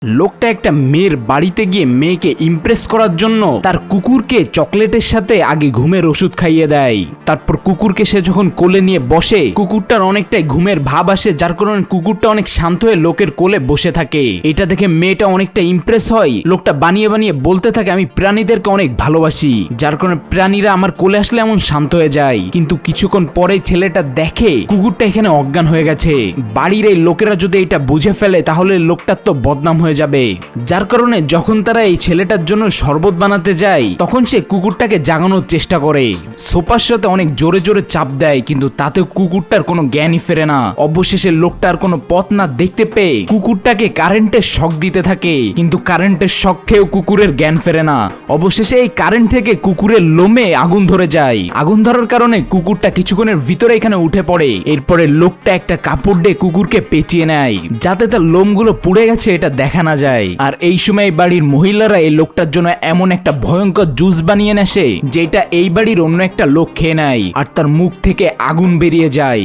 লোকটা একটা মেয়ের বাড়িতে গিয়ে মেয়েকে ইমপ্রেস করার জন্য তার কুকুরকে চকলেটের সাথে আগে ঘুমের ওষুধ খাইয়ে দেয়। তারপর কুকুরকে সে যখন কোলে নিয়ে বসে, কুকুরটার অনেকটাই ঘুমের ভাব আসে, যার কারণে কুকুরটা অনেক শান্ত হয়ে লোকের কোলে বসে থাকে। এটা দেখে মেয়েটা অনেকটা ইমপ্রেস হয়। লোকটা বানিয়ে বানিয়ে বলতে থাকে, আমি প্রাণীদেরকে অনেক ভালোবাসি, যার কারণে প্রাণীরা আমার কোলে আসলে এমন শান্ত হয়ে যায়। কিন্তু কিছুক্ষণ পরেই ছেলেটা দেখে কুকুরটা এখানে অজ্ঞান হয়ে গেছে। বাড়ির এই লোকেরা যদি এটা বুঝে ফেলে তাহলে লোকটার তো বদনাম হয়ে যাবে। যার কারণে যখন তারা এই ছেলেটার জন্য শরবত বানাতে যায়, তখন সে কুকুরটাকে জাগানোর চেষ্টা করে, সোফার সাথে অনেক জোরে জোরে চাপ দেয়, কিন্তু তাতেও কুকুরটার কোনো জ্ঞানই ফেরে না। অবশেষে লোকটার কোনো পথ না দেখতে পেয়ে কুকুরটাকে কারেন্টের শক দিতে থাকে, কিন্তু কারেন্টের শক খেয়েও কুকুরের জ্ঞান ফেরে না। অবশেষে এই কারেন্ট থেকে কুকুরের লোমে আগুন ধরে যায়। আগুন ধরার কারণে কুকুরটা কিছুক্ষণের ভিতরে এখানে উঠে পড়ে। এরপরে লোকটা একটা কাপড় দিয়ে কুকুরকে পেঁচিয়ে নেয়, যাতে তার লোমগুলো পুড়ে গেছে এটা দেখা না যায়। আর এই সময় বাড়ির মহিলারা এই লোকটার জন্য এমন একটা ভয়ঙ্কর জুস বানিয়ে নেশে, যেটা এই বাড়ির অন্য একটা লোক খেয়ে নেয়, আর তার মুখ থেকে আগুন বেরিয়ে যায়।